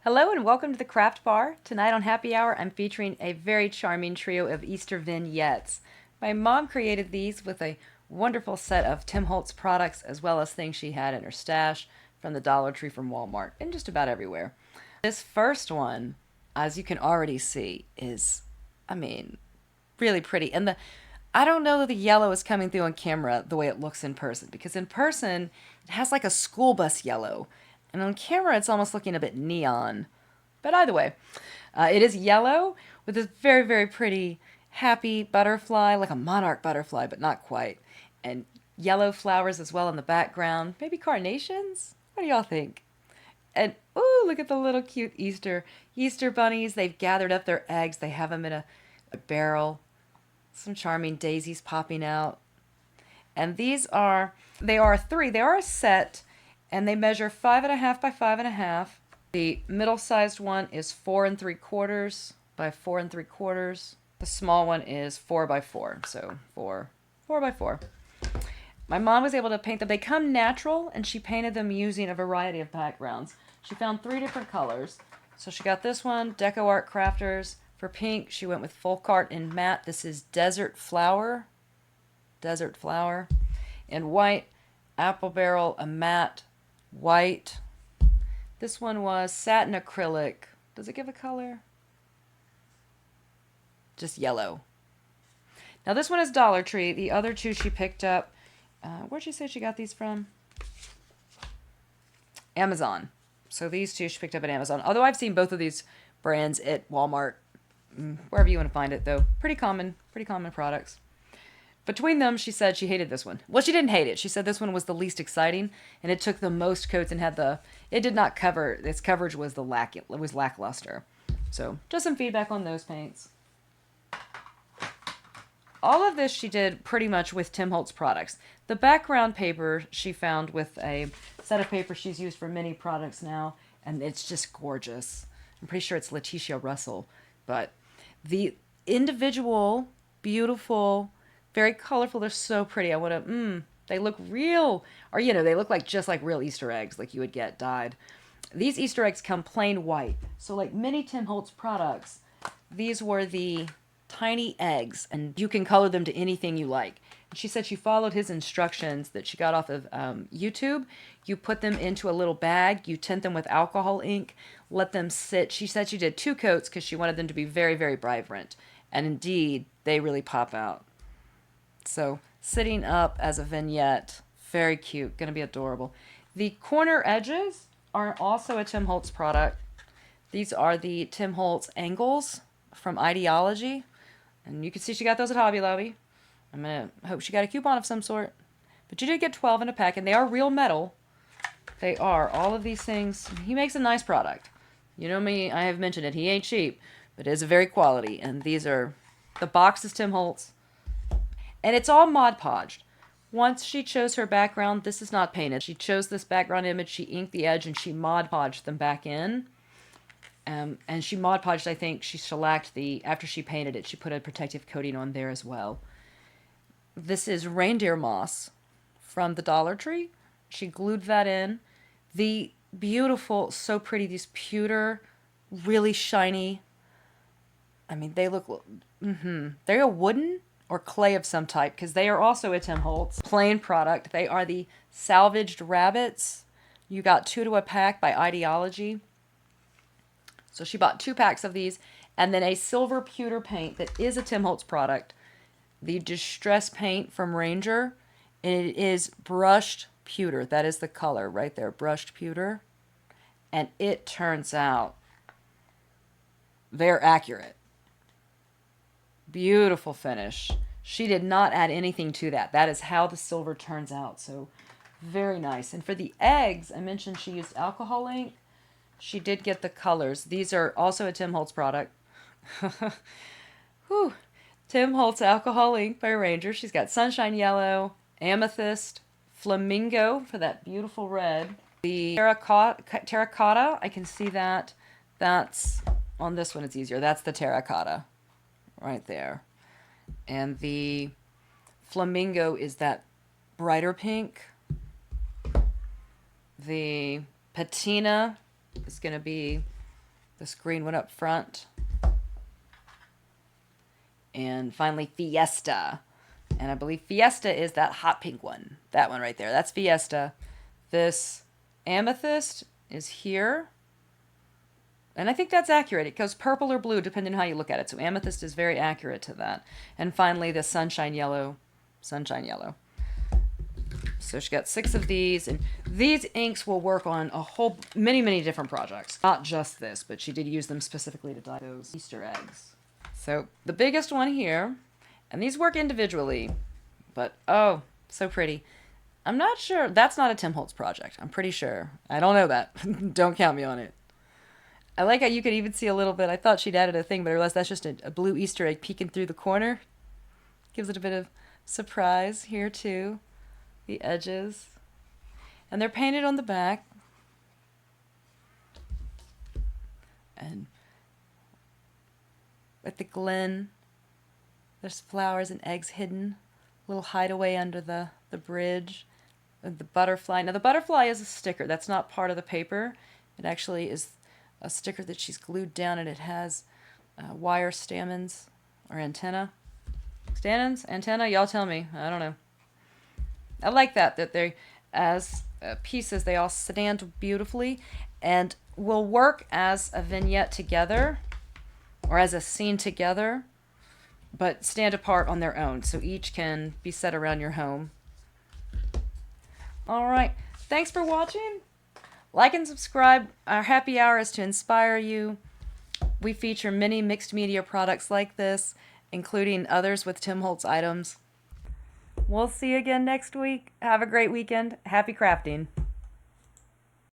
Hello and welcome to the Craft Bar. Tonight on Happy Hour, I'm featuring a very charming trio of Easter vignettes. My mom created these with a wonderful set of Tim Holtz products as well as things she had in her stash from the Dollar Tree, from Walmart, and just about everywhere. This first one, as you can already see, is, really pretty. And I don't know that the yellow is coming through on camera the way it looks in person, because in person it has like a school bus yellow. And on camera, it's almost looking a bit neon. But either way, it is yellow with this very, very pretty, happy butterfly, like a monarch butterfly, but not quite. And yellow flowers as well in the background. Maybe carnations? What do y'all think? And, ooh, look at the little cute Easter bunnies. They've gathered up their eggs. They have them in a barrel. Some charming daisies popping out. And they are three. They are a set, and they measure 5.5 by 5.5. The middle-sized one is 4 3/4 by 4 3/4. The small one is 4 by 4, so 4 by 4. My mom was able to paint them. They come natural, and she painted them using a variety of backgrounds. She found 3 different colors. So she got this one, Deco Art Crafters. For pink, she went with Folk Art in matte. This is Desert Flower. Desert Flower. And white, Apple Barrel, a matte white. This one was Satin Acrylic. Does it give a color? Just yellow. Now this one is Dollar Tree. The other two she picked up. Where'd she say she got these from? Amazon. So these two she picked up at Amazon. Although I've seen both of these brands at Walmart. Wherever you want to find it, though. Pretty common products. Between them, she said she hated this one. Well, she didn't hate it. She said this one was the least exciting, and it took the most coats and it did not cover, its coverage was lackluster. So, just some feedback on those paints. All of this she did pretty much with Tim Holtz products. The background paper she found with a set of paper she's used for many products now, and it's just gorgeous. I'm pretty sure it's Letitia Russell, but the individual, beautiful, very colorful, they're so pretty. I want to, they look real, or, they look like just like real Easter eggs, like you would get dyed. These Easter eggs come plain white. So like many Tim Holtz products, these were the tiny eggs, and you can color them to anything you like. And she said she followed his instructions that she got off of YouTube. You put them into a little bag, you tint them with alcohol ink, let them sit. She said she did 2 coats because she wanted them to be very, very vibrant. And indeed, they really pop out. So, sitting up as a vignette, very cute, going to be adorable. The corner edges are also a Tim Holtz product. These are the Tim Holtz angles from Ideology. And you can see she got those at Hobby Lobby. I'm going to hope she got a coupon of some sort. But you did get 12 in a pack, and they are real metal. They are. All of these things. He makes a nice product. You know me, I have mentioned it. He ain't cheap, but it is a very quality. And these are, the box is Tim Holtz. And it's all Mod Podged. Once she chose her background, this is not painted. She chose this background image, she inked the edge, and she Mod Podged them back in. And she Mod Podged, I think, she shellacked after she painted it, she put a protective coating on there as well. This is reindeer moss from the Dollar Tree. She glued that in. The beautiful, so pretty, these pewter, really shiny. They look, they're a wooden or clay of some type, because they are also a Tim Holtz plain product. They are the Salvaged rabbits. You got 2 to a pack by Ideology. So she bought 2 packs of these, and then a silver pewter paint that is a Tim Holtz product. The Distress paint from Ranger, and it is brushed pewter. That is the color right there, brushed pewter. And it turns out they're accurate. Beautiful finish. She did not add anything to that. That is how the silver turns out. So very nice. And for the eggs, I mentioned she used alcohol ink. She did get the colors. These are also a Tim Holtz product. Whew. Tim Holtz alcohol ink by Ranger. She's got sunshine yellow, amethyst, flamingo for that beautiful red. The terracotta, I can see that. That's, on this one it's easier. That's the terracotta right there. And the flamingo is that brighter pink. The patina is going to be This green one up front. And finally, Fiesta. And I believe Fiesta is that hot pink one. That one right there. That's Fiesta. This amethyst is here. And I think that's accurate. It goes purple or blue depending on how you look at it. So amethyst is very accurate to that. And finally, the sunshine yellow. Sunshine yellow. So she got 6 of these. And these inks will work on a whole, many different projects. Not just this, but she did use them specifically to dye those Easter eggs. So the biggest one here, and these work individually, but oh, so pretty. I'm not sure. That's not a Tim Holtz project. I'm pretty sure. I don't know that. Don't count me on it. I like how you could even see a little bit. I thought she'd added a thing, but I realized that's just a blue Easter egg peeking through the corner. Gives it a bit of surprise here too. The edges. And they're painted on the back. And at the glen, there's flowers and eggs hidden. A little hideaway under the bridge. And the butterfly. Now the butterfly is a sticker. That's not part of the paper. It actually is a sticker that she's glued down, and it has wire stamens or antenna. Stamens? Antenna? Y'all tell me. I don't know. I like that they, as pieces, they all stand beautifully and will work as a vignette together or as a scene together, but stand apart on their own. So each can be set around your home. All right. Thanks for watching. Like and subscribe. Our happy hour is to inspire you. We feature many mixed media products like this, including others with Tim Holtz items. We'll see you again next week. Have a great weekend. Happy crafting.